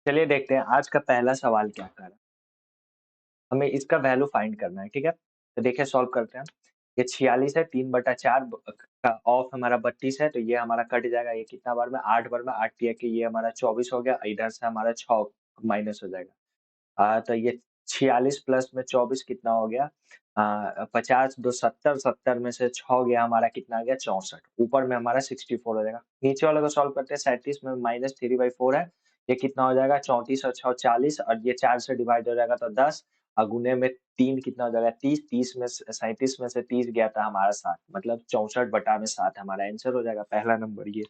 चलिए देखते हैं आज का पहला सवाल क्या कह रहा है। हमें इसका वैल्यू फाइंड करना है, ठीक है? तो देखिए सॉल्व करते हैं। ये 46 है, 3/4 का ऑफ हमारा 32 है, तो ये हमारा कट जाएगा। ये कितना बार में? 8 बार में। 8 तिया के ये हमारा 24 हो गया। इधर से हमारा 6 माइनस हो जाएगा। तो ये 46 प्लस में 24 कितना हो गया? 50 2 70, 70 में से 6 गया हमारा कितना आ गया? 64। ऊपर में हमारा 64 हो जाएगा। नीचे वाले को सॉल्व करते हैं। 37 में -3/4 है। ये कितना हो जाएगा? 34 और 6 40, और ये 4 से डिवाइड हो जाएगा तो 10, और गुने में 3 कितना हो जाएगा? 30। 30 में से 37 में से 30 गया था हमारा 7, मतलब 64/7 हमारा आंसर हो जाएगा, पहला नंबर ये।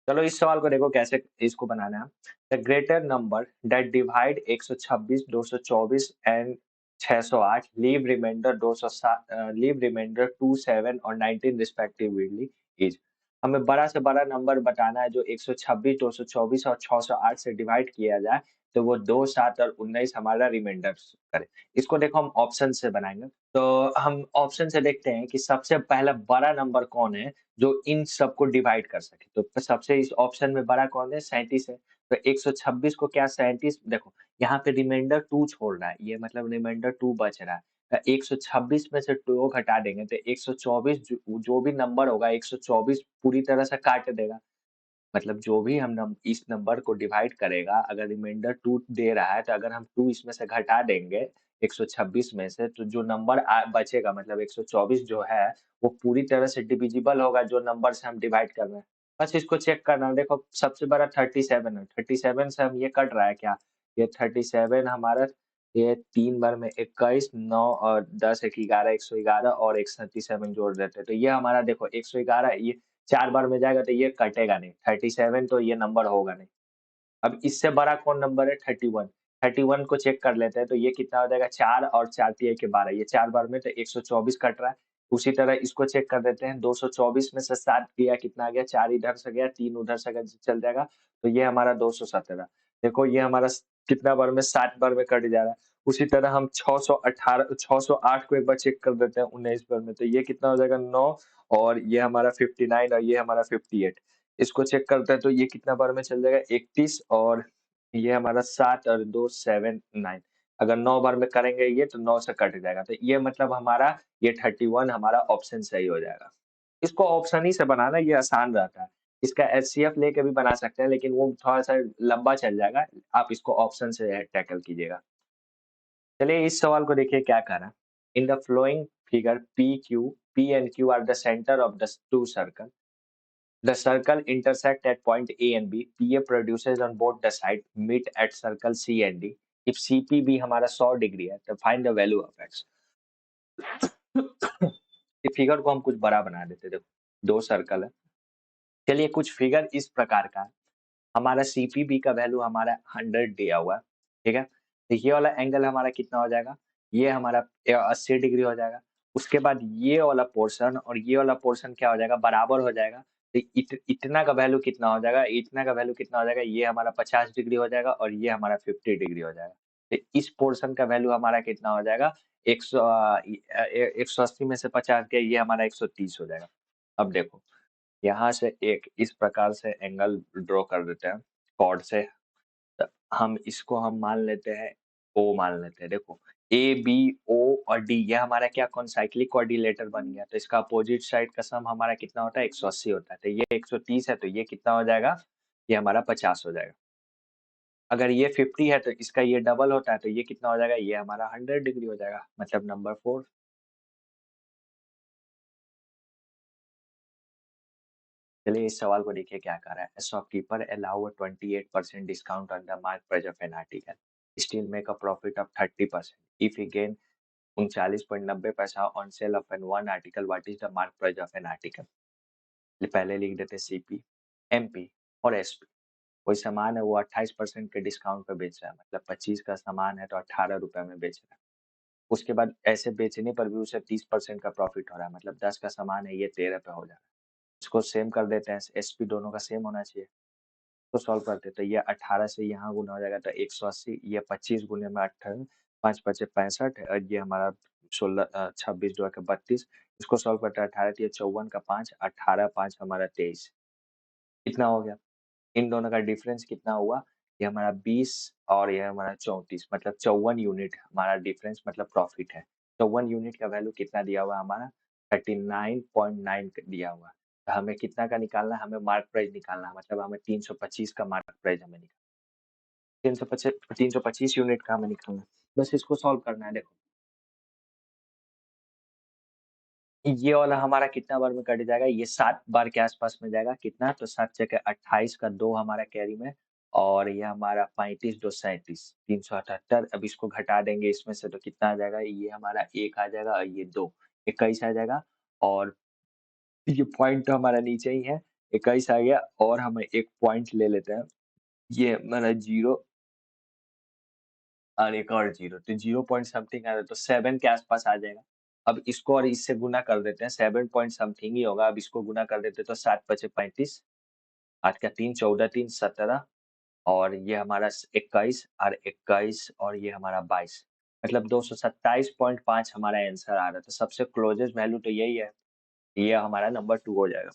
चलो इस सवाल को देखो कैसे इसको बनाना है। The greater number that divide 126, 224 and 608 leave remainder 207, leave remainder 2, 7 और 19 रिस्पेक्टिवली इज। हमें बड़ा से बड़ा नंबर बताना है जो 126, 224 और 608 से डिवाइड किया जाए, तो वो 2, 7 और 19 हमारा रिमाइंडर करे। इसको देखो हम ऑप्शन से बनाएंगे। तो हम ऑप्शन से देखते हैं कि सबसे पहला बड़ा नंबर कौन है जो इन सबको डिवाइड कर सके। तो सबसे इस ऑप्शन में बड़ा कौन है? 37 है। तो 126 को क्या 37, देखो यहाँ पे रिमाइंडर 2 छोड़ रहा है, ये मतलब रिमाइंडर 2 बच रहा है। 126 में से 2 घटा देंगे तो 124, जो भी नंबर होगा 124 पूरी तरह से काट देगा। मतलब जो भी हम इस नंबर को डिवाइड करेगा, अगर रिमाइंडर 2 दे रहा है, तो अगर हम 2 इसमें से घटा देंगे 126 में से, तो जो नंबर बचेगा मतलब 124 जो है, वो पूरी तरह से डिविजिबल होगा जो नंबर से हम डिवाइड कर रहे हैं। बस इसको चेक करना है। देखो सबसे बड़ा 37 है। 37 से हम ये कट रहा है क्या? ये 37 हमारा, ये 3 बार में 21, 9 और 10, 1 11, 111 और एक 37 जोड़ देते हैं। तो ये हमारा देखो 111, ये 4 बार में जाएगा तो ये कटेगा नहीं। 37 तो ये नंबर होगा नहीं। अब इससे बड़ा कौन नंबर है? 31। 31 को चेक कर लेते हैं, तो ये कितना हो जाएगा? 4 और 4 तिया के 12, ये 4 बार में तो 124 कट रहा है। उसी तरह इसको चेक कर देते हैं। 224 में से 7 गया, कितना आ गया? 4 इधर से गया, 3 उधर से चल जाएगा, तो ये हमारा 217। देखो ये हमारा कितना बार में? 7 बार में कट जा रहा है। उसी तरह हम 608 को एक बार चेक कर देते हैं 19 बार में, तो ये कितना हो जाएगा? 9, और ये हमारा 59 और ये हमारा 58। इसको चेक करते हैं तो ये कितना बार में चल जाएगा? 31, और ये हमारा 7 और 2 7 9। अगर 9 बार में करेंगे ये, तो 9 से कट जाएगा, तो ये मतलब हमारा ये 31 हमारा ऑप्शन सही हो जाएगा। इसको ऑप्शन ही से बनाना ये आसान रहता है। इसका एचसीएफ लेके भी बना सकते हैं, लेकिन वो थोड़ा-सा लंबा चल जाएगा। आप इसको ऑप्शन से टैकल कीजिएगा। चलिए इस सवाल को देखिए क्या कह रहा है। In the flowing figure P and Q R the centre of the two circle. The circle intersect at point A and B. PA produces on both the side meet at circle C and D. If CPB हमारा 100 degree है, तो find the value of x. ये figure को हम कुछ बड़ा बना देते हैं। देखो 2 सर्कल है। चलिए कुछ फिगर इस प्रकार का है। हमारा CPB का वैल्यू हमारा 100 दिया हुआ है, ठीक है? तो ये वाला एंगल हमारा कितना हो जाएगा? ये हमारा 80 डिग्री हो जाएगा। उसके बाद ये वाला पोर्शन और ये वाला पोर्शन क्या हो जाएगा? बराबर हो जाएगा। तो इतना का वैल्यू कितना हो जाएगा? इतना का वैल्यू कितना हो जाएगा? ये हमारा 50 डिग्री हो जाएगा और ये हमारा 50 डिग्री हो जाएगा। तो इस पोर्शन का वैल्यू हमारा कितना हो जाएगा? 180 में से 50 गया, ये हमारा 130 हो जाएगा। अब देखो यहाँ से एक इस प्रकार से एंगल ड्रॉ कर देते हैं कॉर्ड से। त हम इसको हम मान लेते हैं O मान लेते हैं। देखो ए, बी, ओ और डी ये हमारा क्या कॉन्साइक्लिक कोऑर्डिनेटर बन गया। तो इसका अपोजिट साइड का सम हमारा कितना होता है? 180 होता है। तो ये 130 है, तो ये कितना हो जाएगा? ये हमारा 50 हो जाएगा। अगर ये 50 है तो इसका ये डबल होता है, तो ये कितना हो जाएगा? ये हमारा 100 डिग्री हो जाएगा, मतलब नंबर 4। चलिए इस सवाल को देखिए क्या कह रहा है। A shopkeeper allow a 28% discount on the mark price of an article. Still make a profit of 30%. If he gain 39.90 पैसा on sale of an one article, what is the mark price of an article? पहले लिख देते CP, MP और SP। कोई सामान है वो 28% के डिस्काउंट पे बेच रहा है, मतलब 25 का सामान है तो 18 रुपए में बेच रहा है। उसके बाद ऐसे बेचने पर भी उसे 30% का प्रॉफिट हो रहा है, मतलब 10 का सामान है ये 13 पे हो जा रहा है। इसको सेम कर देते हैं, एसपी दोनों का सेम होना चाहिए। तो सॉल्व करते हैं, तो ये 18 से यहाँ गुना हो जाएगा तो 180, ये 25 गुने में 18, 5 पचे 65 और ये हमारा 26 जो है 32। इसको सॉल्व करते हैं 18 तिया 54 का 5, 18 5 हमारा 23। कितना हो गया? इन दोनों का डिफरेंस कितना हुआ, ये हमारा 20 और ये हमारा 34, मतलब 54 यूनिट हमारा डिफरेंस, मतलब प्रॉफिट है। 54 यूनिट का वैल्यू कितना दिया हुआ है हमारा, 39.9 दिया हुआ है। तो हमें कितना का निकालना है, हमें मार्क प्राइस निकालना है, मतलब हमें 325 का मार्क प्राइस हमें निकालना है। 325 यूनिट का हमें निकालना है, बस इसको सॉल्व करना है। देखो ये वाला हमारा कितना बार में कट जाएगा, ये 7 बार के आसपास में जाएगा। कितना, तो 7 छके 28 का 2 हमारा कैरी में, और ये हमारा 35 2 37 378। अब इसको घटा देंगे इसमें से तो कितना आ जाएगा, ये हमारा 1 आ जाएगा और ये 2 21 आ जाएगा। और ये पॉइंट तो हमारा नीचे ही है, 21 आ गया, और हम एक पॉइंट ले लेते हैं, ये हमारा 0 और एक और 0, तो 0 पॉइंट समथिंग आ रहा है, तो 7 के आसपास आ जाएगा। अब इसको और इससे गुना कर देते हैं, 7 पॉइंट समथिंग ही होगा। अब इसको गुना कर देते हैं तो 7 पचे 35, 8 का 3 14 3 17, और ये हमारा 21 और 21 और ये हमारा 22, मतलब 227.5 हमारा आंसर आ रहा है। तो सबसे क्लोजेस्ट वैल्यू तो यही है, ये हमारा नंबर 2 हो जाएगा।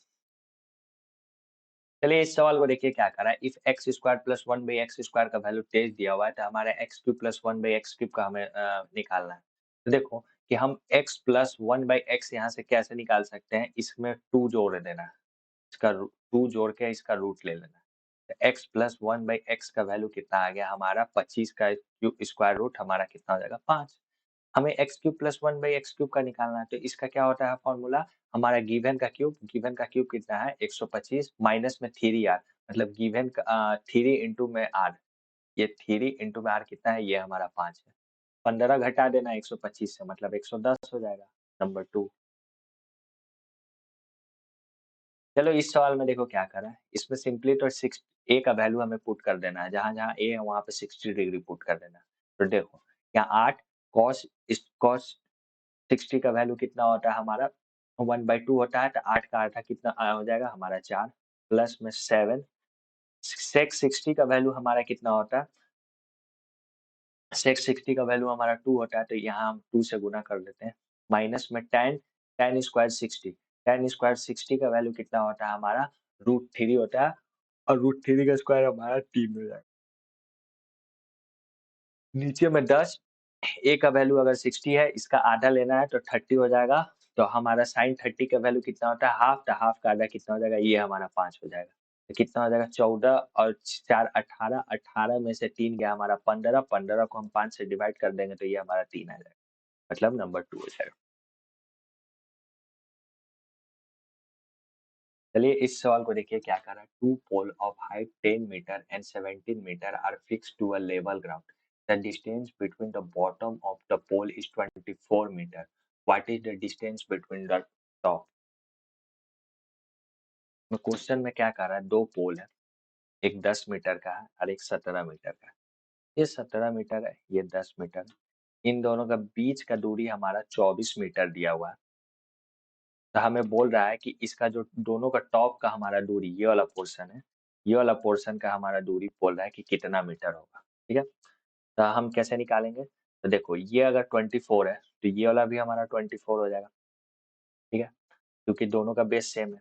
चलिए इस सवाल को देखिए क्या करा है। If x square plus 1 by x square का वैल्यू 23 दिया हुआ है, तो हमारा x cube plus 1 by x cube का हमें निकालना है। तो देखो कि हम एक्स प्लस 1 बाई एक्स यहाँ से कैसे निकाल सकते हैं, इसमें 2 जोड़ देना है, इसका 2 जोड़ के इसका रूट ले लेना है। तो एक्स प्लस 1 बाई एक्स का वैल्यू कितना आ गया हमारा, 25 का स्क्वायर रूट हमारा कितना हो जाएगा, 5। हमें x cube plus 1 by x cube का निकालना है, तो इसका क्या होता है फॉर्मूला, हमारा गिवन का क्यूब कितना है 125, माइनस में 3r, मतलब गिवन का 3 इंटू में r, ये 3 इंटू में r कितना है, ये हमारा 5 है। 15 घटा देना 125 से, मतलब 110 हो जाएगा, नंबर 2। चलो इस सवाल में देखो क्या करा है, इसमें सिंपली तो 6 a का वैल्यू हमें पुट कर देना है, जहां जहां a है वहां पे 60 डिग्री पुट कर देना है। तो देखो यहाँ 8 cos, इस cos 60 का वैल्यू कितना होता है हमारा, 1/2 होता है, तो 8 का आधा कितना हो जाएगा हमारा 4, प्लस में 7, सेक 60 का वैल्यू हमारा कितना होता है, सेक 60 का वैल्यू हमारा 2 होता है, तो यहाँ हम 2 से गुना कर देते हैं, माइनस में 10, 10 स्क्वायर 60, 10 स्क्वायर 60 का वैल्यू कितना होता है हमारा, √3 होता है, और √3 का स्क्वायर हमारा 3 हो जाएगा। नीचे में 10, ए का वैल्यू अगर 60 है, इसका आधा लेना है तो 30 हो जाएगा। तो हमारा साइन 30 का वैल्यू कितना होता है, हाफ, तो हाफ का आधा कितना हो जाएगा, ये हमारा 5 हो जाएगा। तो कितना हो जाएगा 14 और 4 18, 18 में से 3 गया हमारा 15, 15 को हम 5 से डिवाइड कर देंगे तो ये हमारा 3 आ जाएगा, मतलब नंबर 2 हो जाएगा। चलिए इस सवाल को देखिए क्या कर रहा है। Two pole of height 10 metre and 17 metre are fixed to a level ground. The distance between the bottom of the pole is 24 metre. What is the distance between the top. Question में क्या कर रहा है, दो पोल है, एक 10 metre का है और एक 17 मीटर का है। ये 17 मीटर है, ये 10 मीटर है। इन दोनों का बीच का दूरी हमारा 24 मीटर दिया हुआ है। तो हमें बोल रहा है कि इसका जो दोनों का टॉप का हमारा दूरी, ये वाला पोर्शन है, ये वाला पोर्शन का हमारा दूरी बोल रहा है कि कितना मीटर होगा। ठीक है, तो हम कैसे निकालेंगे, तो देखो ये अगर 24 है तो ये वाला भी हमारा 24 हो जाएगा। ठीक है, क्योंकि दोनों का बेस सेम है,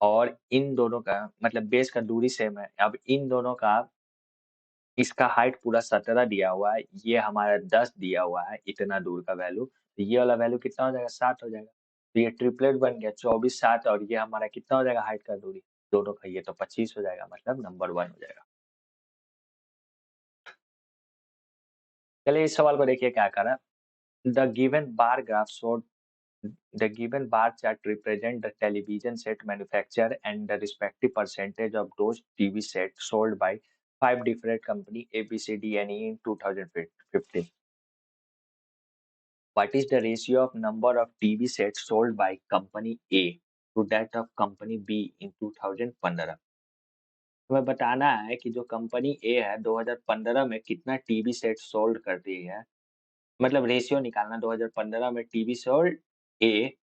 और इन दोनों का मतलब बेस का दूरी सेम है। अब इन दोनों का, इसका हाइट पूरा 17 दिया हुआ है, ये हमारा 10 दिया हुआ है, इतना दूर का वैल्यू, तो ये वाला वैल्यू कितना हो जाएगा, 7 हो जाएगा। तो ये ट्रिपलेट बन गया 24 7, और ये हमारा कितना हो जाएगा हाइट का दूरी दोनों का, ये तो 25 हो जाएगा, मतलब नंबर 1 हो जाएगा। चलिए इस सवाल को देखिए क्या करा। The given bar graph showed, the given bar chart represent the television set manufacturer and the respective percentage of those TV sets sold by 5 different company A, B, C, D, and E in 2015. What is the ratio of number of TV sets sold by company A to that of company B in 2015? हमें बताना है कि जो company ए है 2015 में कितना TV set sold करती है, मतलब रेशियो निकालना 2015 में टीवी सोल्ड ए।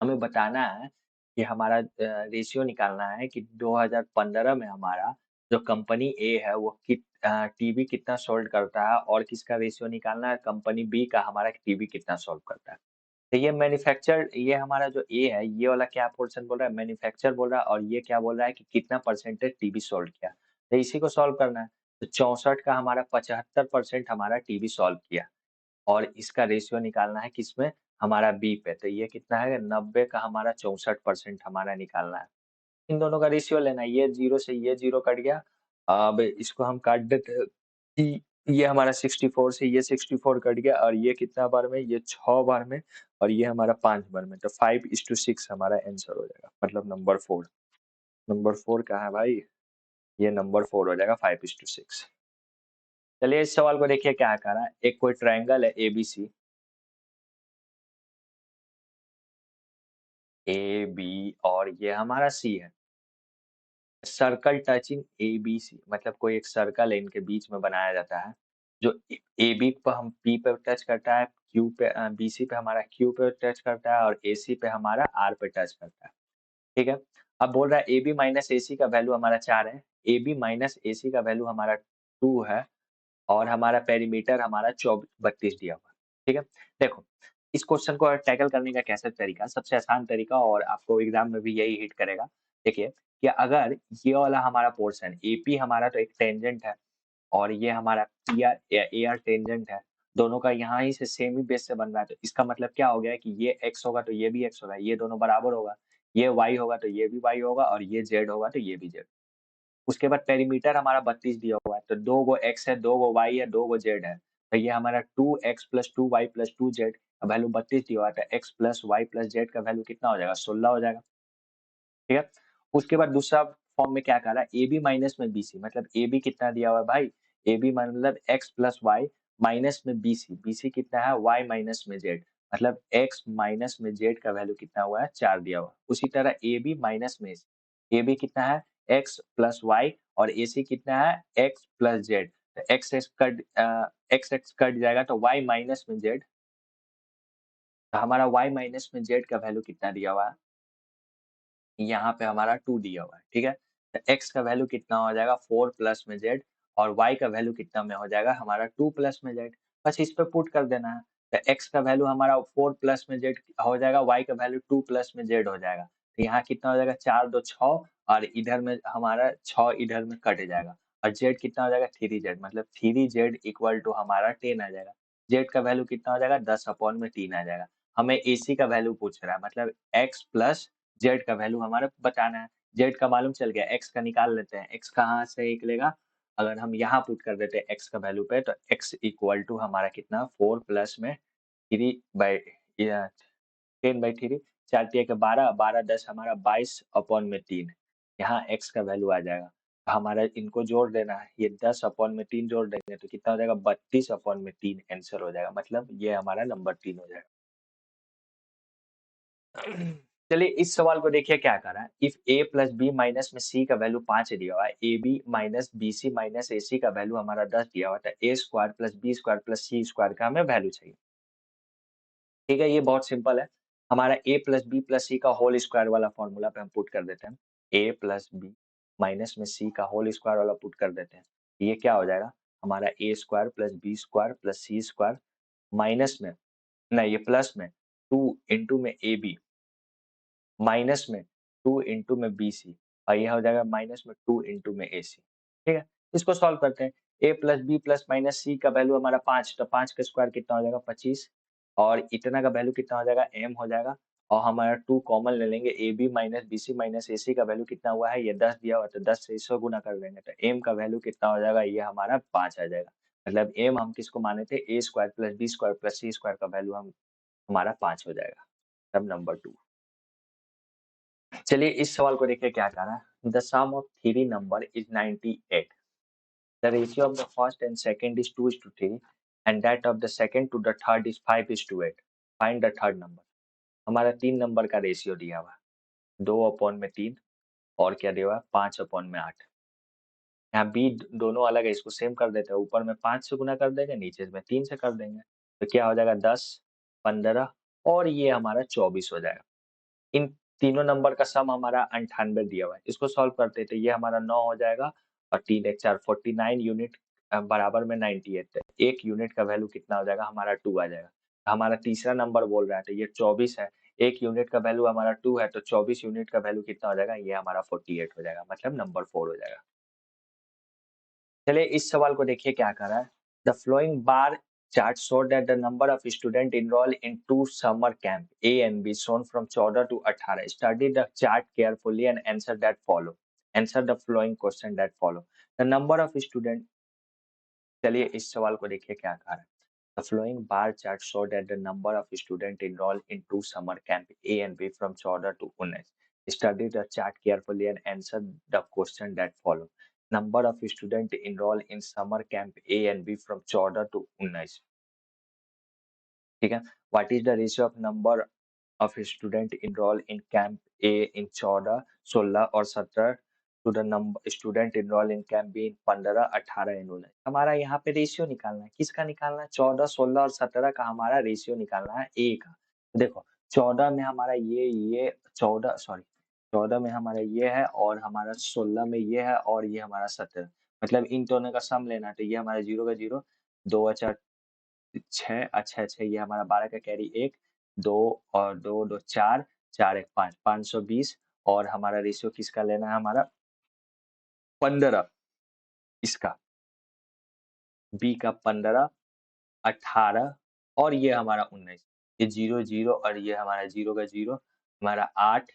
हमें बताना है कि हमारा रेशियो निकालना है कि 2015 में हमारा जो कंपनी ए है वो टीवी कितना सोल्ड करता है, और किसका रेशियो निकालना है, कंपनी बी का हमारा टीवी कितना सोल्ड करता है। तो ये मैन्युफैक्चर, ये हमारा जो ए है, ये वाला क्या पोर्शन बोल रहा है, मैन्युफैक्चर बोल रहा है, और ये क्या बोल रहा है कि कितना परसेंटेज टीवी सोल्ड किया। तो इसी को सॉल्व करना है। तो 64 का हमारा 75% हमारा टीवी सॉल्व किया, और इसका रेशियो निकालना है किसमें, हमारा बी पे। तो ये कितना है, 90 का हमारा 64% हमारा निकालना है। इन दोनों का रेशियो लेना है। ये 0 से ये 0 कट गया। अब इसको हम काट देते हैं कि ये हमारा 64 से ये 64 कट गया, और ये कितना बार में, ये 6 बार में, और ये हमारा 5 बार में। तो 5:6 हमारा आंसर हो जाएगा, मतलब नंबर 4। नंबर 4 कहाँ है भाई, ये नंबर 4 हो जाएगा, 5:6। चलिए इस सवाल को देखिए क्या कह रहा है। एक कोई ट्रायंगल है एबीसी, ए बी और ये हमारा सी है। Circle touching A B C, मतलब कोई एक सर्कल है इनके बीच में बनाया जाता है, जो ए बी पर हम पी पे टच करता है, क्यू पे बी सी पे हमारा क्यू पे टच करता है, और ए सी पे हमारा आर पे टच करता है। ठीक है। अब बोल रहा है A B minus A C का वैल्यू हमारा 4 है, A B minus A C का वैल्यू हमारा 2 है, और हमारा पेरीमीटर हमारा 32 दिया हुआ है। ठीक है। देखो, इस क्वेश्चन को टैकल करने का कैसा तरीका, सबसे आसान तरीका, और आपको एग्जाम में भी यही हिट करेगा। देखिए कि अगर ये वाला हमारा पोर्शन एपी हमारा तो एक टेंजेंट है, और ये हमारा पीआर एआर टेंजेंट है, दोनों का यहाँ ही से सेम ही बेस से बन रहा है। तो इसका मतलब क्या हो गया है कि ये एक्स होगा तो ये भी एक्स होगा, ये दोनों बराबर होगा। ये वाई होगा तो ये भी वाई होगा, और ये जेड होगा तो ये भी जेड। उसके बाद पेरीमीटर हमारा 32 दिया हुआ है, तो 2 गो x है, 2 गो y है, 2 गो z है। तो ये हमारा 2x + 2y + 2z का वैल्यू 32 दिया हुआ है, तो x + y + z का वैल्यू कितना हो जाएगा, 16 हो जाएगा। ठीक है। उसके बाद दूसरा फॉर्म में क्या कह रहा है, AB माइनस में BC, मतलब AB कितना दिया हुआ है भाई, AB मतलब x + y माइनस में BC, BC कितना है, y माइनस में z, मतलब x माइनस में z का वैल्यू कितना हुआ है, 4 दिया हुआ है। उसी तरह AB माइनस में AB कितना है, x + y, और AC कितना है, x + z। तो x कट जाएगा तो y माइनस में z, तो हमारा y माइनस में z का वैल्यू कितना दिया हुआ है, यहाँ पे हमारा 2 दिया हुआ है। ठीक है। तो x का वैल्यू कितना हो जाएगा, 4 प्लस में z, और y का वैल्यू कितना में हो जाएगा, हमारा 2 प्लस में z। बस इस पे पुट कर देना है। तो x का वैल्यू हमारा 4 प्लस में z हो जाएगा, y का वैल्यू 2 प्लस में z हो जाएगा। तो यहाँ कितना हो जाएगा, 4 2 6, और इधर में हमारा 6 इधर में कट जाएगा, और z कितना हो जाएगा, 3z, मतलब 3z इक्वल टू हमारा 10 आ जाएगा। z का वैल्यू कितना हो जाएगा, 10/3 आ जाएगा। हमें AC का वैल्यू पूछ रहा है, मतलब x प्लस जेड का वैल्यू हमारा बताना है। जेड का मालूम चल गया, एक्स का निकाल लेते हैं। एक्स कहाँ से निकलेगा, अगर हम यहाँ पुट कर देते हैं एक्स का वैल्यू पे, तो एक्स इक्वल टू हमारा कितना, 4 प्लस में 10/3, 4 तिया के 12, 12 10 हमारा 22/3। यहाँ एक्स का वैल्यू आ जाएगा। तो हमारा इनको जोड़ देना है, ये 10/3 जोड़ देंगे तो कितना हो जाएगा, 32/3 आंसर हो जाएगा, मतलब ये हमारा नंबर 3 हो जाएगा। चलिए इस सवाल को देखिए क्या कर रहा है। If a plus B minus में c का वैल्यू 5 दिया हुआ है, A B minus B C minus A C का वैल्यू हमारा 10 दिया हुआ था, A square plus B square plus C square का हमें वैल्यू चाहिए। ठीक है, ये बहुत सिंपल है। हमारा a प्लस बी प्लस सी का होल स्क्वायर वाला फॉर्मूला पे हम पुट कर देते हैं। a प्लस बी माइनस में c का होल स्क्वायर वाला पुट कर देते हैं। ये क्या हो जाएगा, हमारा a square plus B square plus C square, minus में, नहीं ये प्लस में 2 इंटू में ए बी, माइनस में 2 इंटू में BC, और यह हो जाएगा माइनस में 2 इंटू में AC। ठीक है। इसको सॉल्व करते हैं। a plus B plus minus C का वैल्यू हमारा 5, तो 5 का स्क्वायर कितना हो जाएगा, 25, और इतना का वैल्यू कितना हो जाएगा, m हो जाएगा, और हमारा 2 कॉमन ले लेंगे। A B minus B C minus A C का वैल्यू कितना हुआ है, ये 10 दिया हुआ, तो 10 से इसको गुना कर देंगे, तो m का वैल्यू कितना हो जाएगा, ये हमारा 5 आ जाएगा। मतलब m हम किसको माने थे, a square plus B square plus C square का वैल्यू हम हमारा 5 हो जाएगा, तब नंबर 2। चलिए इस सवाल को देखिए क्या कह रहा है। The sum of three number is 98। The ratio of the first and second is 2:3, and that of the second to the third is 5:8। Find the third number. हमारा 3 नंबर का रेशियो दिया हुआ है, 2/3, और क्या दिया हुआ है, 5/8। यहाँ बी दोनों अलग है, इसको सेम कर देते हैं, ऊपर में 5 से गुना कर देंगे, नीचे में 3 से कर देंगे, तो क्या हो जाएगा, 10, 15, और ये हमारा 24 हो जाएगा। इन तीनों नंबर का सम हमारा 98 दिया हुआ है। इसको सॉल्व करते हैं तो ये हमारा 9 हो जाएगा, और 3 एक 4 49 यूनिट बराबर में 98। 1 यूनिट का वैल्यू कितना हो जाएगा, हमारा 2 आ जाएगा। हमारा तीसरा नंबर बोल रहा है तो ये 24 है, 1 यूनिट का वैल्यू हमारा 2 है तो 24 यूनिट का वैल्यू कितना हो जाएगा, ये हमारा 48 हो जाएगा, मतलब नंबर 4 हो जाएगा। चलिए इस सवाल को देखिए क्या कर रहा है। The flowing bar chart showed that the number of students enrolled in two summer camp A and B shown from 14 to 18. Study the chart carefully and answer that follow. Answer the following question that follow. The number of students, चलिए इस सवाल को देखिए क्या कह रहा है। The flowing bar chart show that the number of students enrolled in two summer camp A and B from 14 to 19. Study the chart carefully and answer the question that follow. Number of students enrolled in summer camp A and B from 14 to 19. ठीक है। What is the ratio of number of student enrolled in camp A in 14, 16 और 17 to the number student enrolled in camp B in 15, 18 and 19। हमारा यहाँ पे ratio निकालना है, किसका निकालना है, 14, 16 और 17 का हमारा रेशियो निकालना है ए का। तो देखो 14 में हमारा ये 14 सॉरी 14 में हमारा ये है और हमारा 16 में ये है और ये हमारा 17, मतलब इन दोनों का सम लेना है तो ये हमारा 0 का 0, 2 अच्छा 6 अच्छा 6 ये हमारा 12 का कैरी 1, 2 और 2 2 4, 4 1 5, 520 और हमारा रेशियो किसका लेना है, हमारा 15 इसका, बी का 15, 18 और ये हमारा 19, ये 0 0 और ये हमारा 0 का 0, हमारा 8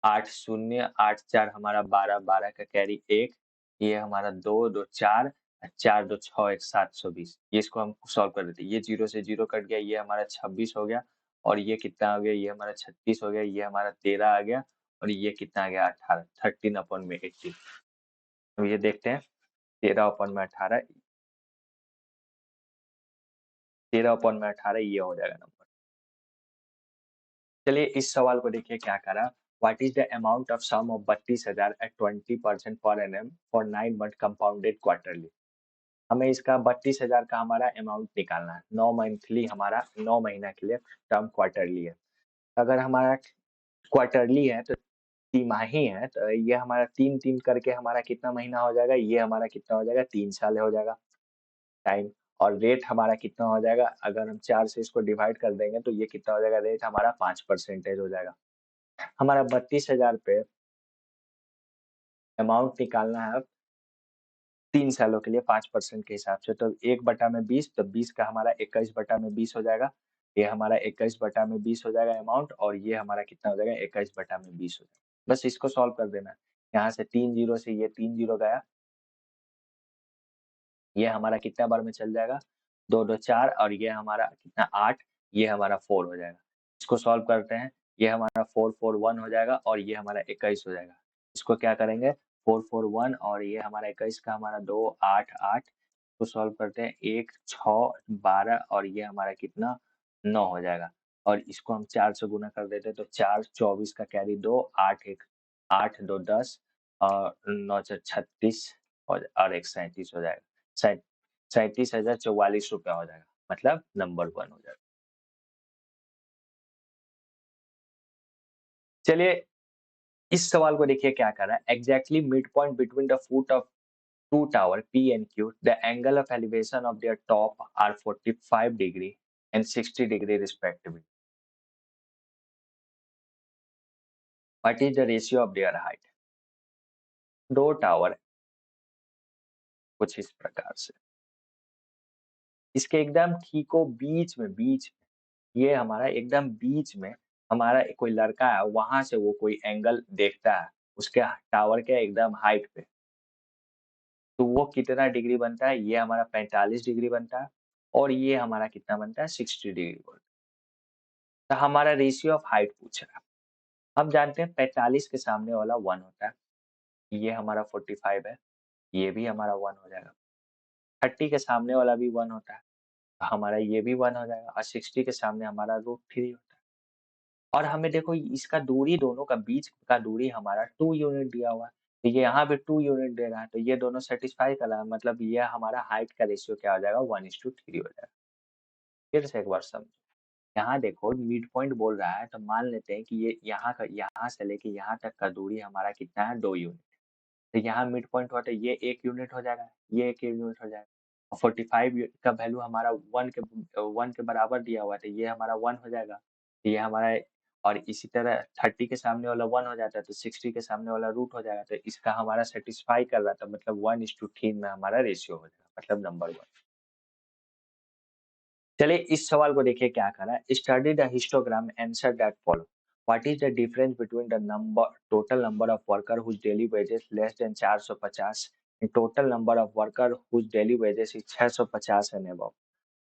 8 0 8 4 हमारा 12 12 का कैरी 1, ये हमारा 2 2 4 4 2 6 1 720, ये इसको हम सॉल्व कर देते हैं। ये 0 से 0 कट गया, ये हमारा 26 हो गया और ये कितना हो गया, ये हमारा 36 हो गया, ये हमारा 13 आ गया और ये कितना आ गया 18, 13/18। अब ये देखते हैं 13/18, 13/18 ये हो जाएगा नंबर। चलिए इस सवाल को देखिए क्या करा। What is the amount of sum of 32,000 at 20% per annum for 9 month compounded quarterly. हमें इसका 32,000 का हमारा अमाउंट निकालना है, 9 मंथली हमारा 9 महीना के लिए टर्म क्वार्टरली है। अगर हमारा क्वार्टरली है तो तिमाही है तो ये हमारा 3 करके हमारा कितना महीना हो जाएगा, ये हमारा कितना हो जाएगा, 3 साल हो जाएगा टाइम। और रेट हमारा कितना हो जाएगा, अगर हम 4 से इसको डिवाइड कर देंगे तो ये कितना हो जाएगा, रेट हमारा 5% हो जाएगा। हमारा 32,000 पे अमाउंट निकालना है 3 सालों के लिए 5% के हिसाब से, तो 1/20 तो 20 का हमारा 21/20 हो जाएगा। ये हमारा 21/20 हो जाएगा अमाउंट और ये हमारा कितना हो जाएगा, 21/20 हो जाएगा। बस इसको सॉल्व कर देना है। यहाँ से 3 जीरो से ये 3 जीरो गया, ये हमारा कितना बार में चल जाएगा, 2 2 4 और ये हमारा कितना 8, ये हमारा 4 हो जाएगा। इसको सॉल्व करते हैं, ये हमारा 4 4 1 हो जाएगा और ये हमारा 21 हो जाएगा। इसको क्या करेंगे, 4 4 1 और ये हमारा 21 का हमारा 2 8 8 को सॉल्व करते हैं, 1 6 12 और ये हमारा कितना 9 हो जाएगा। और इसको हम 4 से गुना कर देते हैं तो 4 24 का कैरी 2 8 1 8 2 10 और 9 4 36 और 1 37 हो जाएगा। 37,044 रुपया हो जाएगा, मतलब नंबर 1 हो जाएगा। चलिए इस सवाल को देखिए क्या कर रहा है। Exactly mid point between the foot of two tower P and Q, the angle of elevation of their top are 45 degree and 60 degree respectively. What is the ratio of their height? दो tower कुछ इस प्रकार से, इसके एकदम ठीको ये हमारा एकदम बीच में हमारा कोई लड़का है, वहां से वो कोई एंगल देखता है उसके टावर के एकदम हाइट पे, तो वो कितना डिग्री बनता है, ये हमारा 45 डिग्री बनता है और ये हमारा कितना बनता है, 60 डिग्री बनता है। तो हमारा रेशियो ऑफ हाइट पूछ रहा है। हम जानते हैं 45 के सामने वाला 1 होता है, ये हमारा 45 है, ये भी हमारा 1 हो जाएगा। 30 के सामने वाला भी 1 होता है, तो हमारा ये भी 1 हो जाएगा और 60 के सामने हमारा √3 होता है। और हमें देखो इसका दूरी, दोनों का बीच का दूरी हमारा 2 यूनिट दिया हुआ है, तो ये यहाँ पे 2 यूनिट दे रहा है, तो ये दोनों सैटिस्फाई कर रहा है, मतलब ये हमारा हाइट का रेशियो क्या हो जाएगा, 1:3 हो जाएगा। फिर से एक बार समझो, यहाँ देखो मिड पॉइंट बोल रहा है, तो मान लेते हैं कि ये यहाँ से लेके यहाँ तक का दूरी हमारा कितना है, 2 यूनिट। तो यहाँ मिड पॉइंट हुआ तो ये 1 यूनिट हो जाएगा, ये 1 यूनिट हो जाएगा। 45 का वैल्यू हमारा 1 के बराबर दिया हुआ है, तो ये हमारा 1 हो जाएगा। ये हमारा और इसी तरह 30 के सामने वाला 1 हो जाता है, तो 60 के सामने वाला रूट हो जाएगा, तो इसका हमारा सैटिस्फाई कर रहा था, मतलब 1:3 में हमारा रेशियो हो जाएगा, मतलब नंबर 1। चलिए इस सवाल को देखिए क्या कह रहा है। Study the histogram, answer that follow. What is the difference between the number total number of worker whose daily wages less than 450 and total number of worker whose daily wages is 650 and above.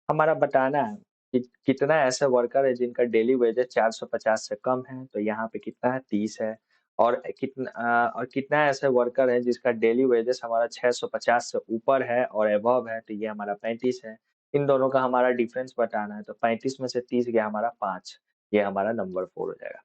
हमारा बताना है कि कितना ऐसे worker है जिनका daily wages 450 से कम है, तो यहाँ पे कितना है 30 है। और कितना ऐसे वर्कर है जिसका डेली वेजेस हमारा 650 से ऊपर है और अबव है, तो ये हमारा 35 है। इन दोनों का हमारा डिफरेंस बताना है, तो 35 में से 30 गया हमारा 5, ये हमारा नंबर 4 हो जाएगा।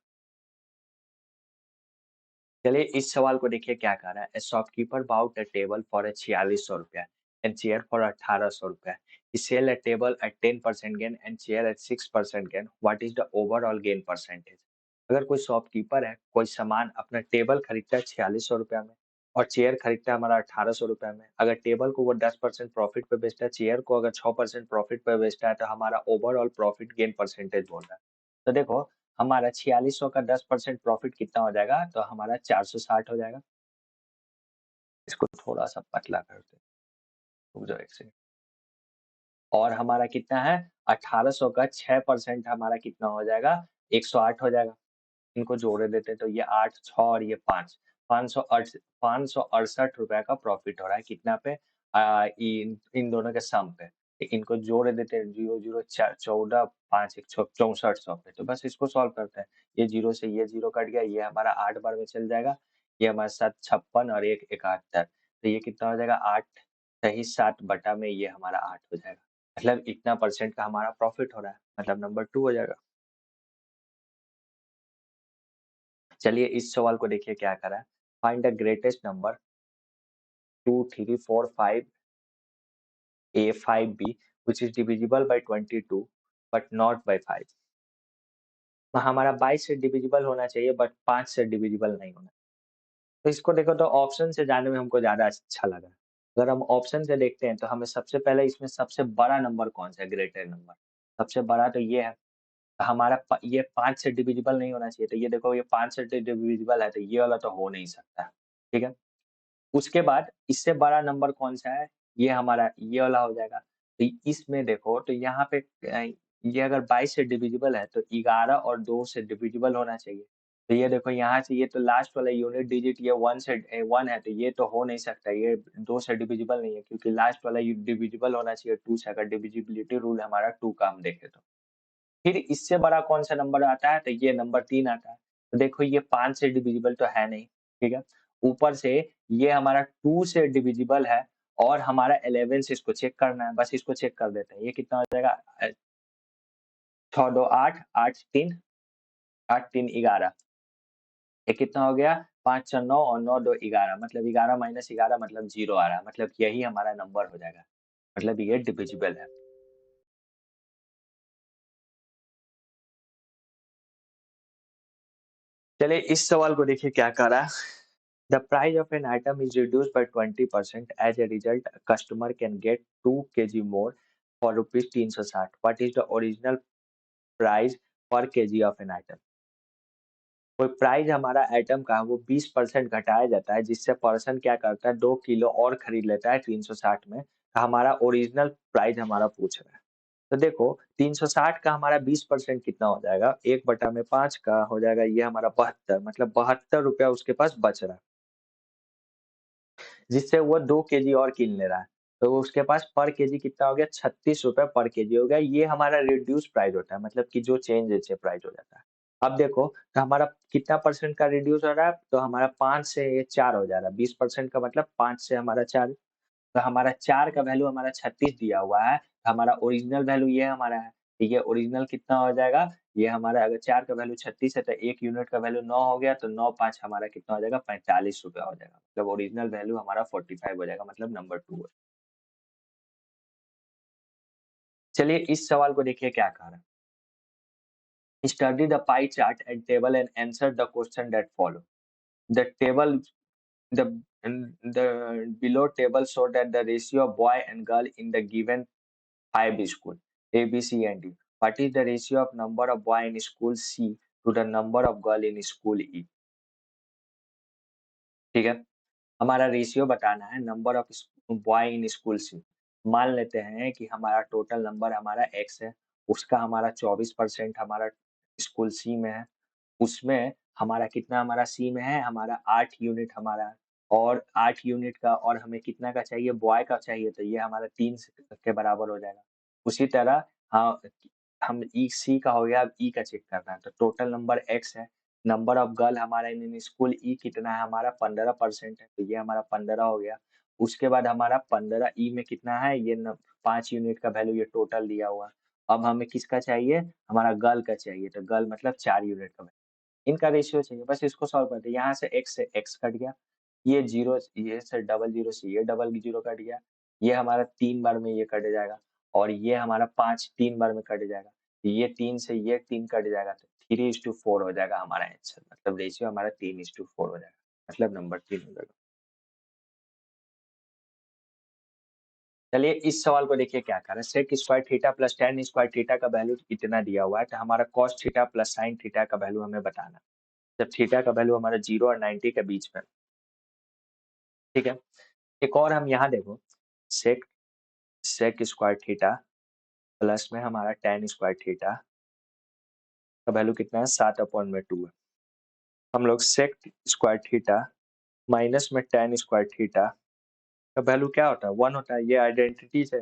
चलिए इस सवाल को देखिए क्या कह रहा है। Shopkeeper bought a table for 4600 रुपया एंड चेयर फॉर 1800 रुपया। He sell a table at 10% gain and chair at 6% gain. What is the overall gain percentage? अगर कोई शॉपकीपर है, कोई सामान अपना टेबल खरीदता है 4600 रुपया में और चेयर खरीदता है हमारा 1800 रुपया में। अगर टेबल को वो 10% प्रॉफिट पे बेचता है, चेयर को अगर 6% प्रॉफिट पे बेचता है, तो हमारा ओवरऑल प्रॉफिट गेन परसेंटेज बोल रहा है। तो देखो हमारा 4600 का 10% प्रॉफिट कितना हो जाएगा, तो हमारा 460 हो जाएगा। इसको थोड़ा सा पतला करते हैं, रुक जाओ एक सेकंड। और हमारा कितना है 1800 का 6% हमारा कितना हो जाएगा, 108 हो जाएगा। इनको जोड़े देते तो ये 8 6 और ये 5, 568 रुपए का प्रॉफिट हो रहा है कितना पे, इन इन दोनों के सम पे। इनको जोड़ देते हैं 0 0 4 14 5 1 6400 पे। तो बस इसको सॉल्व करते हैं। ये 0 से ये 0 कट गया, ये हमारा 8 बार में चल जाएगा। ये हमारे साथ 56 और 1 71, तो ये कितना हो जाएगा 8 सही 7 बटा में ये हमारा 8 हो जाएगा। मतलब इतना परसेंट का हमारा प्रॉफिट हो रहा है, मतलब नंबर 2 हो जाएगा। चलिए इस सवाल को देखिए क्या करा है। Find the greatest number 2 3 4 5 A 5 B which is divisible by 22 but not by 5। हमारा 22 से डिविजिबल होना चाहिए बट 5 से डिविजिबल नहीं होना। तो इसको देखो तो ऑप्शन से जाने में हमको ज़्यादा अच्छा लगा। अगर हम ऑप्शन से देखते हैं तो हमें सबसे पहले इसमें सबसे बड़ा नंबर कौन-सा है, ग्रेटर नंबर। सबसे बड़ा तो ये है। हमारा ये 5 से डिविजिबल नहीं होना चाहिए, तो ये देखो ये 5 से डिविजिबल है, तो ये वाला तो हो नहीं सकता। ठीक है? उसके बाद इससे बड़ा नंबर कौन-सा है? ये हमारा ये वाला हो जाएगा। तो इसमें देखो तो यहाँ पे ये अगर 22 से डिविजिबल है तो 11 और 2 से डिविजिबल होना चाहिए। तो ये देखो यहाँ से ये तो लास्ट वाला यूनिट डिजिट ये 1 से 1 है, तो ये तो हो नहीं सकता, ये 2 से डिविजिबल नहीं है क्योंकि लास्ट वाला यू डिविजिबल होना चाहिए 2 से, अगर डिविजिबिलिटी रूल हमारा 2 का हम देखें तो। फिर इससे बड़ा कौन-सा नंबर आता है? तो ये नंबर 3 आता है। तो देखो ये 5 से डिविजिबल तो है नहीं, ठीक है? ऊपर से ये हमारा 2 से डिविजिबल है और हमारा 11 से इसको चेक करना है, बस इसको चेक कर देते हैं। ये कितना हो जाएगा 6 2 8 8 3 8 3 11। ये कितना हो गया 5 6 9 और 9 2 11, मतलब 11 माइनस 11 मतलब 0 आ रहा है, मतलब यही हमारा नंबर हो जाएगा। मतलब ये डिविजिबल है। चलिए इस सवाल को देखिए क्या कह रहा है। The price of an item is reduced by 20%. As a result, a customer can get 2 kg more for rupees 360. What is the original price per kg of an item? कोई प्राइस हमारा आइटम का वो 20% घटाया जाता है, जिससे person क्या करता है 2 किलो और खरीद लेता है 360 में। तो हमारा ओरिजिनल प्राइस हमारा पूछ रहा है। तो देखो 360 का हमारा 20% कितना हो जाएगा, 1/5 का हो जाएगा ये हमारा 72, मतलब 72 रुपया उसके पास बच रहा है। जिससे वो 2 केजी और किन ले रहा है। तो उसके पास पर केजी कितना हो गया 36 रुपए पर केजी हो गया। ये हमारा रिड्यूस प्राइस होता है, मतलब कि जो चेंज से प्राइस हो जाता है। अब देखो तो हमारा कितना परसेंट का रिड्यूस हो रहा है, तो हमारा 5 से ये 4 हो जा रहा है। 20% का मतलब 5 से हमारा 4, तो हमारा 4 का वैल्यू हमारा 36 दिया हुआ है, तो हमारा ओरिजिनल वैल्यू ये हमारा है। ठीक है, ओरिजिनल कितना हो जाएगा, ये हमारा अगर 4 का वैल्यू 36 है तो 1 यूनिट का वैल्यू 9 हो गया, तो 9 5 हमारा कितना हो जाएगा 45 रुपया हो जाएगा। मतलब ओरिजिनल वैल्यू हमारा 45 हो जाएगा, मतलब नंबर 2 है। चलिए इस सवाल को देखिए क्या कह रहा है। Study the pie chart and table and answer the question that follow. The table the the below table show that the ratio of boy and girl in the given 5 school A, B, C and D. What is the ratio of number of boy in school C to the number of girl in school E? ठीक है, हमारा ratio बताना है number of boy in school C. मान लेते हैं कि हमारा टोटल नंबर हमारा एक्स है, उसका हमारा 24% हमारा स्कूल सी में है, उसमें हमारा कितना हमारा सी में है, हमारा 8 यूनिट हमारा है, और 8 यूनिट का और हमें कितना का चाहिए, बॉय का चाहिए, तो ये हमारा 3 के बराबर हो जाएगा। उसी तरह हाँ, हम ई सी का हो गया, अब ई का चेक करना है, तो टोटल नंबर एक्स है, नंबर ऑफ गर्ल हमारा इन स्कूल ई कितना है, हमारा 15% है, तो ये हमारा 15 हो गया। उसके बाद हमारा 15 ई में कितना है, ये 5 यूनिट का वैल्यू ये टोटल दिया हुआ है। अब हमें किसका चाहिए, हमारा गर्ल का चाहिए, तो गर्ल मतलब 4 यूनिट का, इनका रेशियो चाहिए, बस इसको सॉल्व करते हैं। यहाँ से एक्स कट गया, ये जीरो, ये से डबल जीरो से ये डबल जीरो कट गया, ये हमारा 3 बार में ये कट जाएगा, और ये हमारा 5 3 बार में कट जाएगा, ये 3 से ये 3 कट जाएगा, तो 3:4 हो जाएगा हमारा आंसर, मतलब रेशियो हमारा 3:4 हो जाएगा, मतलब नंबर 3 हो जाएगा। चलिए इस सवाल को देखिए क्या कर रहा है, sec square theta plus tan square theta का वैल्यू इतना दिया हुआ है, तो हमारा cos theta plus sin theta का वैल्यू हमें बताना है। जब थीटा का वैल्यू हमारा 0 और 90 के बीच में, ठीक है। एक और हम यहाँ देखो, सेक सेक स्क्वायर थीटा प्लस में हमारा tan स्क्वायर थीटा का वैल्यू कितना है, 7/2 है। हम लोग सेक स्क्वायर थीटा माइनस में tan स्क्वायर थीटा का वैल्यू क्या होता है, 1 होता है, ये आइडेंटिटीज है।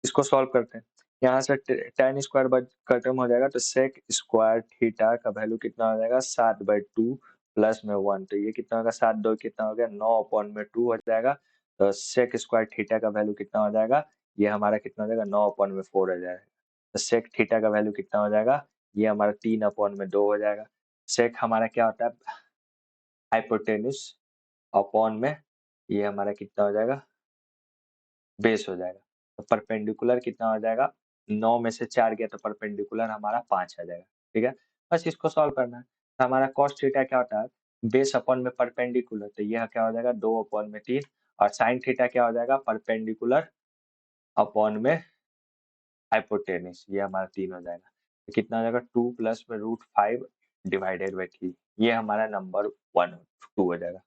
इसको सॉल्व करते हैं, यहाँ से tan स्क्वायर खत्म हो जाएगा, तो सेक स्क्वायर थीटा का वैल्यू कितना हो जाएगा, 7/2 प्लस में 1, तो ये कितना होगा, 7 2 कितना हो गया, 9/2 हो जाएगा। तो सेक स्क्वायर थीटा का वैल्यू कितना हो जाएगा, ये हमारा कितना हो जाएगा, 9/4 हो जाएगा। तो सेक थीटा का वैल्यू कितना हो जाएगा, ये हमारा 3/2 हो जाएगा। सेक हमारा क्या होता है, हाइपोटेन्यूज अपॉन में, ये हमारा कितना हो जाएगा, बेस हो जाएगा। तो परपेंडिकुलर कितना हो जाएगा, 9 में से 4 गया तो परपेंडिकुलर हमारा 5 आ जाएगा, ठीक है। बस इसको सॉल्व करना है। तो हमारा cos थीटा क्या होता है, बेस अपॉन में परपेंडिकुलर, तो यह क्या हो जाएगा, 2/3, और sin थीटा क्या हो जाएगा, परपेंडिकुलर अपॉन में हाइपोटेन्यूज, ये हमारा 3 हो जाएगा। तो कितना हो जाएगा, 2 प्लस में √5 डिवाइडेड बाई 3, ये हमारा नंबर 2 हो जाएगा।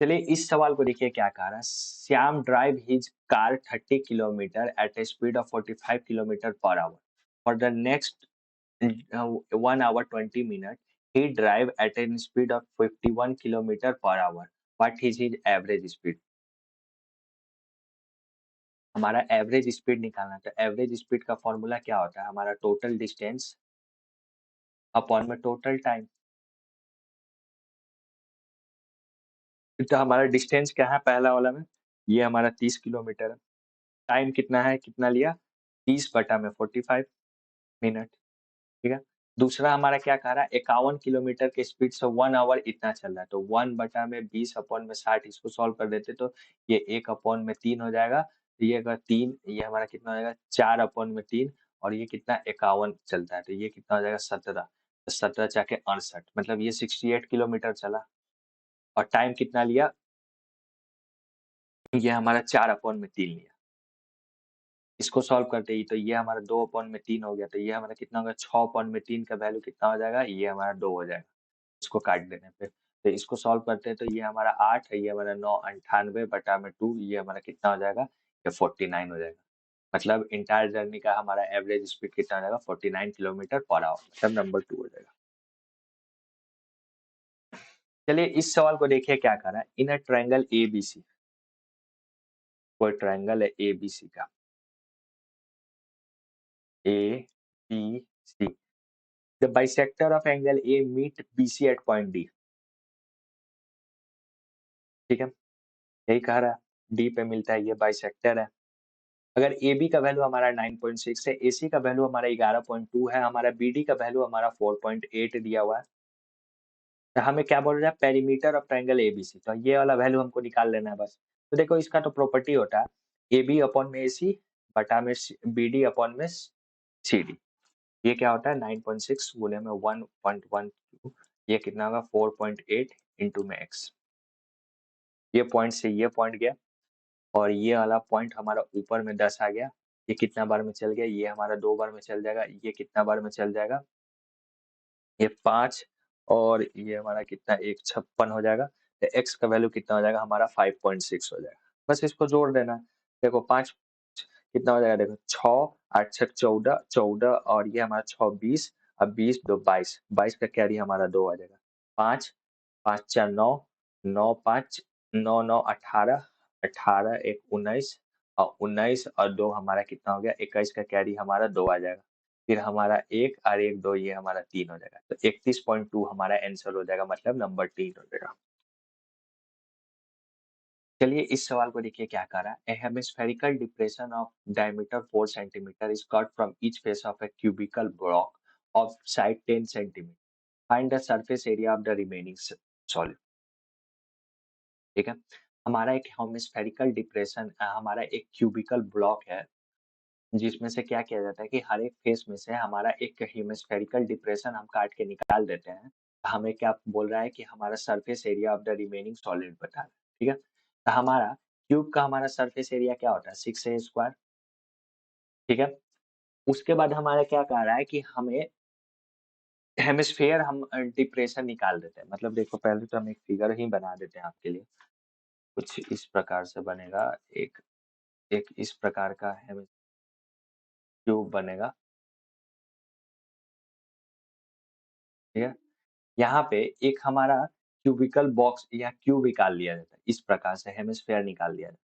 चलिए इस सवाल को देखिए क्या कह रहा है, Shyam drive his car 30 kilometre at a speed of 45 kilometre per hour for the next 1 hour 20 minutes. He drive at a speed of 51 kilometer per hour. What is his average speed? हमारा एवरेज स्पीड निकालना है, तो average speed का formula क्या होता है, हमारा total distance upon में टोटल टाइम। तो हमारा डिस्टेंस क्या है पहला वाला में, ये हमारा 30 किलोमीटर है, टाइम कितना है, कितना लिया, 30/45 मिनट, ठीक है। दूसरा हमारा क्या कह रहा है, 51 किलोमीटर के स्पीड से 1 आवर इतना चल रहा है, तो 1/20/60, इसको सॉल्व कर देते तो ये 1/3 हो जाएगा, तो ये अगर 3, ये हमारा कितना हो जाएगा, 4/3, और ये कितना 51 चलता है, तो ये कितना हो जाएगा 17, तो 17 चाके 68, मतलब ये 68 किलोमीटर चला, और टाइम कितना लिया, ये हमारा 4/3 लिया। इसको सॉल्व करते ही तो ये हमारा 2/3 हो गया, तो ये हमारा कितना होगा, 6/3 का वैल्यू कितना हो जाएगा, ये हमारा 2 हो जाएगा, इसको काट देने पे। तो इसको सॉल्व करते हैं, तो ये हमारा 8 है, ये हमारा 9, 98/2, ये हमारा कितना हो जाएगा, ये 49 हो जाएगा। मतलब इंटायर जर्नी का हमारा एवरेज स्पीड कितना हो जाएगा, 49 किलोमीटर पर आवर, मतलब नंबर 2 हो जाएगा। चलिए इस सवाल को देखिए क्या कर रहा है, इन अ ट्रायंगल ABC, कोई ट्रायंगल है ABC का, ABC, the bisector of angle A meet BC at point D, ठीक है, यही कह रहा है, डी पे मिलता है, ये बाइसेक्टर है। अगर ए बी का वैल्यू हमारा 9.6 है, AC का वैल्यू हमारा 11.2 है, हमारा BD का वैल्यू हमारा 4.8 दिया हुआ है, तो हमें क्या बोल रहा है, पेरीमीटर ऑफ ट्रायंगल ABC, तो ये वाला वैल्यू हमको निकाल लेना है बस। तो देखो इसका तो प्रॉपर्टी होता है AB अपॉन में AC बटा में BD अपॉन में CD, ये क्या होता है 9.6 गुने में 1.12 ये कितना होगा 4.8 इंटू में x। ये पॉइंट से ये पॉइंट गया और ये वाला पॉइंट हमारा ऊपर में 10 आ गया। ये कितना बार में चल गया, ये हमारा 2 बार में चल जाएगा। ये कितना बार में चल जाएगा, ये 5 और ये हमारा कितना 1 56 हो जाएगा। तो x का वैल्यू कितना हो जाएगा हमारा 5.6 हो जाएगा। बस इसको जोड़ देना। देखो 5 कितना हो जाएगा, देखो 6 8 6 14 14 और ये हमारा 6 20 और 20 2 22 22 का कैरी हमारा 2 आ जाएगा। 5 5 4 9 9 5 9 9 18 18 1 19 और 19 और 2 हमारा कितना हो गया 21 का कैरी हमारा 2 आ जाएगा। फिर हमारा 1 और 1 2 ये हमारा 3 हो जाएगा। तो 31.2 हमारा आंसर हो जाएगा, मतलब नंबर 3 हो जाएगा। चलिए इस सवाल को देखिए क्या कह रहा है। A hemispherical depression of diameter 4 centimetre is cut from each face of a cubical block of side 10 centimetre. Find the surface area of the remaining solid. ठीक है, हमारा एक हेमिस्फेरिकल डिप्रेशन, हमारा एक क्यूबिकल ब्लॉक है जिसमें से क्या किया जाता है कि हर एक फेस में से हमारा एक हेमिस्फेरिकल डिप्रेशन हम काट के निकाल देते हैं। हमें क्या बोल रहा है कि हमारा surface area of the remaining solid बता रहा है। ठीक है, तो हमारा क्यूब का हमारा सरफेस एरिया क्या होता है 6a स्क्वायर। ठीक है, उसके बाद हमारा क्या कह रहा है कि हमें हेमिस्फेयर हम डिप्रेशन निकाल देते हैं। मतलब देखो पहले तो हम एक फिगर ही बना देते हैं आपके लिए। कुछ इस प्रकार से बनेगा, एक एक इस प्रकार का हेमी क्यूब बनेगा। ठीक है, यहाँ पे एक हमारा क्यूबिकल बॉक्स या क्यूब निकाल लिया जाता है। इस प्रकार से हेमिस्फेयर निकाल लिया जाता है।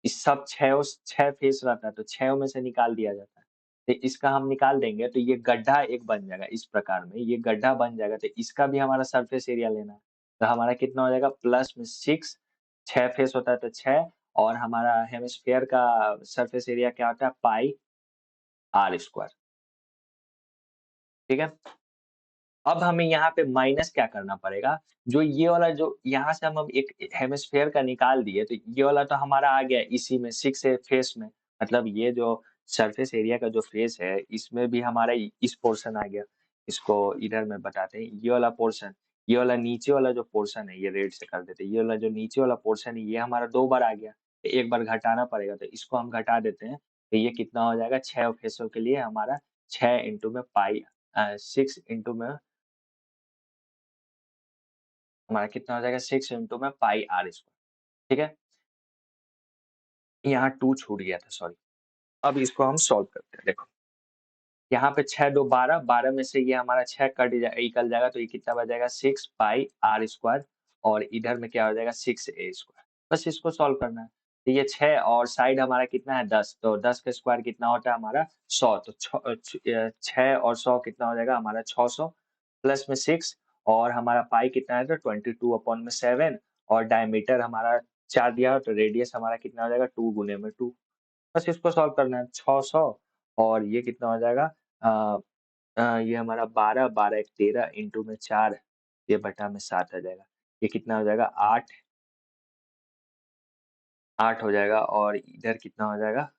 इस सब 6 फेस रहता है तो 6 में से निकाल दिया जाता है। तो इसका हम निकाल देंगे तो ये गड्ढा एक बन जाएगा। इस प्रकार में ये गड्ढा बन जाएगा तो इसका भी हमारा सरफेस एरिया लेना है। तो हमारा कितना हो जाएगा प्लस में 6, 6 फेस होता है तो 6 और हमारा हेमिस्फेयर का सरफेस एरिया क्या होता है पाई आर स्क्वायर। ठीक है, अब हमें यहाँ पे माइनस क्या करना पड़ेगा, जो ये वाला जो यहाँ से हम एक हेमिस्फेयर का निकाल दिए तो ये वाला तो हमारा आ गया इसी में 6 फेस में। मतलब ये जो सरफेस एरिया का जो फेस है इसमें भी हमारा इस पोर्शन आ गया। इसको इधर में बताते हैं, ये वाला पोर्शन, ये वाला नीचे वाला जो पोर्शन है ये रेड से कर देते हैं। ये वाला जो नीचे वाला पोर्शन है ये हमारा 2 बार आ गया, तो एक बार घटाना पड़ेगा तो इसको हम घटा देते हैं। तो ये कितना हो जाएगा 6 फेसों के लिए हमारा 6 इंटू में पाई 6 इंटू में हमारा कितना हो जाएगा 6 इंटू में पाई आर स्क्वायर। ठीक है, यहाँ 2 छूट गया था, सॉरी। अब इसको हम सॉल्व करते हैं। देखो यहाँ पे 6 2 12, 12 में से ये हमारा 6 कट निकल जाएगा तो ये कितना बच जाएगा 6 पाई आर स्क्वायर और इधर में क्या हो जाएगा 6a स्क्वायर। बस इसको सॉल्व करना है। तो ये 6 और साइड हमारा कितना है 10, तो 10 का स्क्वायर कितना होता है हमारा 100। तो 6 और 100 कितना हो जाएगा हमारा 600 प्लस में 6 और हमारा पाई कितना है तो 22/7 और डायमीटर हमारा 4 दिया हो तो रेडियस हमारा कितना हो जाएगा 2 गुने में 2। बस इसको सॉल्व करना है 600 और ये कितना हो जाएगा अ ये हमारा 12 12 एक 13 इंटू में 4 ये बटा में 7 आ जाएगा। ये कितना हो जाएगा 8 8 हो जाएगा और इधर कितना हो जाएगा,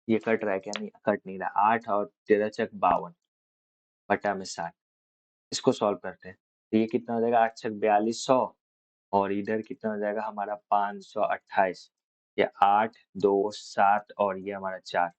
ये कट रहा है क्या, नहीं कट नहीं रहा। 8 और 13 छक 52 बटा में 7। इसको सॉल्व करते हैं तो ये कितना हो जाएगा 8 छक 4200 और इधर कितना हो जाएगा हमारा 528। ये 8 2 7 और ये हमारा 4।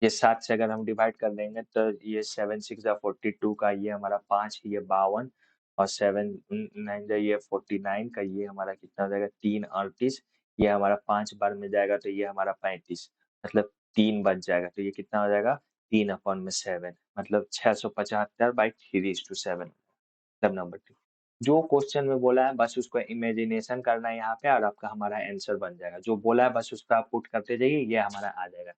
ये 7 से अगर हम डिवाइड कर देंगे तो ये 7 6 जा 42 का ये हमारा 5 ये 52 और 7 9 जा ये 49 का ये हमारा कितना हो जाएगा 3 38। ये हमारा 5 बार में जाएगा तो ये हमारा 35, मतलब 3 बच जाएगा तो ये कितना हो जाएगा 3/7, मतलब 675/3:7, मतलब नंबर 2। जो क्वेश्चन में बोला है बस उसको इमेजिनेशन करना है यहाँ पे और आपका हमारा आंसर बन जाएगा। जो बोला है बस उसको आप पुट करते जाइए, ये हमारा आ जाएगा।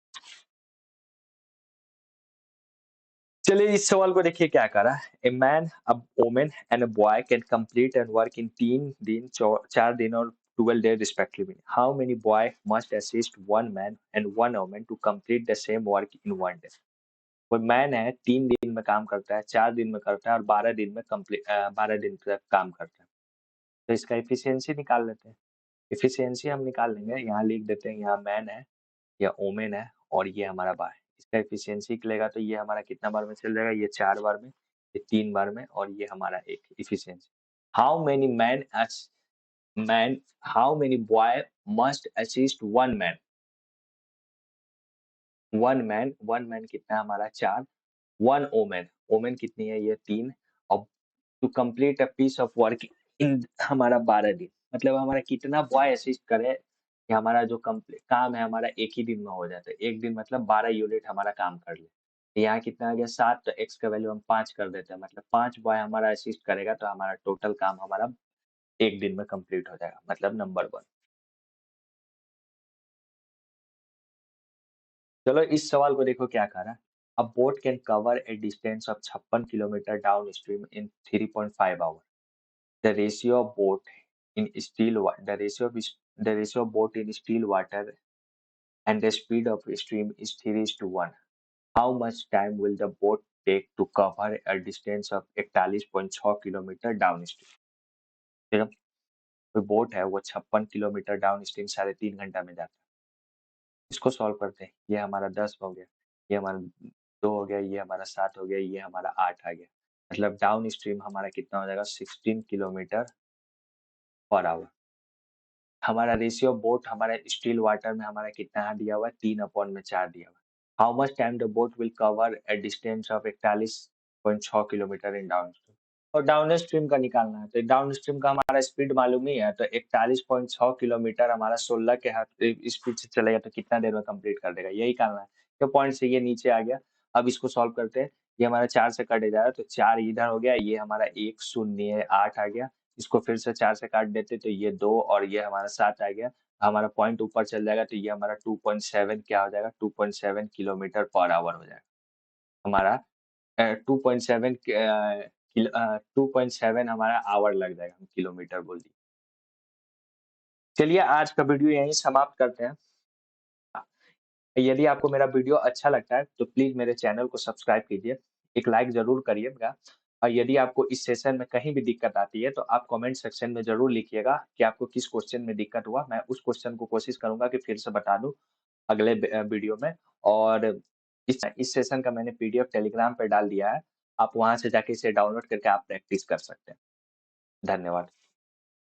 चलिए इस सवाल को देखिए क्या करा। A man, a woman and a boy can complete and work in 3 दिन, 4 दिन और 12 days respectively. How many boy must assist one man and one woman to complete the same work in 1 day. कोई man है 3 दिन में काम करता है, 4 दिन में करता है और 12 दिन में कंप्लीट 12 दिन तक काम करता है। तो इसका एफिशिएंसी निकाल लेते हैं। एफिशिएंसी हम निकाल लेंगे, यहाँ लिख देते हैं, यहाँ मैन है या वुमन है और ये हमारा बॉय। इसका एफिशिएंसी निकलेगा तो ये हमारा कितना बार में चल जाएगा, ये 4 बार में, ये 3 बार में और ये हमारा एक efficiency. How many man how many boy must assist 1 man? 1 man कितना है हमारा 4, 1 वूमेन, वूमेन कितनी है ये 3 और to complete a piece of work in हमारा 12 दिन। मतलब हमारा कितना बॉय असिस्ट करे कि हमारा जो काम है हमारा एक ही दिन में हो जाता है। एक दिन मतलब 12 यूनिट हमारा काम कर ले। तो यहाँ कितना आ गया 7, तो एक्स का वैल्यू हम 5 कर देते हैं। मतलब 5 बॉय हमारा असिस्ट करेगा तो हमारा टोटल काम हमारा एक दिन में कंप्लीट हो जाएगा। मतलब नंबर 1। चलो इस सवाल को देखो क्या कह रहा है। A boat can cover a distance of 56 kilometre downstream in 3.5 hour. The ratio of boat in still wa- the ratio of is- the ratio of boat in still water and the speed of stream is 3:1. How much time will the boat take to cover a distance of 41.6 kilometre down stream? ठीक है, कोई boat है वो 56 kilometre down stream 3.5 घंटा में जाता है। इसको सॉल्व करते हैं। ये हमारा 10 हो गया, ये हमारा 2 हो गया, ये हमारा 7 हो गया, ये हमारा 8 आ गया। मतलब डाउन स्ट्रीम हमारा कितना हो जाएगा 16 किलोमीटर पर आवर। हमारा रेशियो बोट हमारा स्टिल वाटर में हमारा कितना दिया हुआ है 3/4 दिया हुआ है। How much time the boat will cover a distance of 41.6 kilometre in down stream. और डाउन स्ट्रीम का निकालना है तो डाउन स्ट्रीम का हमारा स्पीड मालूम ही है, तो 41.6 किलोमीटर हमारा 16 के स्पीड से चलेगा तो कितना देर में कंप्लीट कर देगा, यही करना है। तो पॉइंट से ये नीचे आ गया। अब इसको सॉल्व करते हैं। ये हमारा 4 से कट जाएगा तो 4 इधर हो गया, ये हमारा 1 0 8 आ गया। इसको फिर से 4 से काट देते तो ये 2 और ये हमारा 7 आ गया। हमारा पॉइंट ऊपर चल जाएगा तो ये हमारा 2.7 क्या हो जाएगा 2.7 किलोमीटर पर आवर हो जाएगा। हमारा 2.7 2.7 हमारा आवर लग जाएगा, हम किलोमीटर बोल दिए। चलिए आज का वीडियो यहीं समाप्त करते हैं। यदि आपको मेरा वीडियो अच्छा लगता है तो प्लीज मेरे चैनल को सब्सक्राइब कीजिए, एक लाइक जरूर करिएगा। और यदि आपको इस सेशन में कहीं भी दिक्कत आती है तो आप कमेंट सेक्शन में जरूर लिखिएगा कि आपको किस क्वेश्चन में दिक्कत हुआ। मैं उस क्वेश्चन को कोशिश करूंगा कि फिर से बता दूं अगले वीडियो में। और इस सेशन का मैंने पीडीएफ टेलीग्राम पर डाल दिया है, आप वहां से जाके इसे डाउनलोड करके आप प्रैक्टिस कर सकते हैं। धन्यवाद।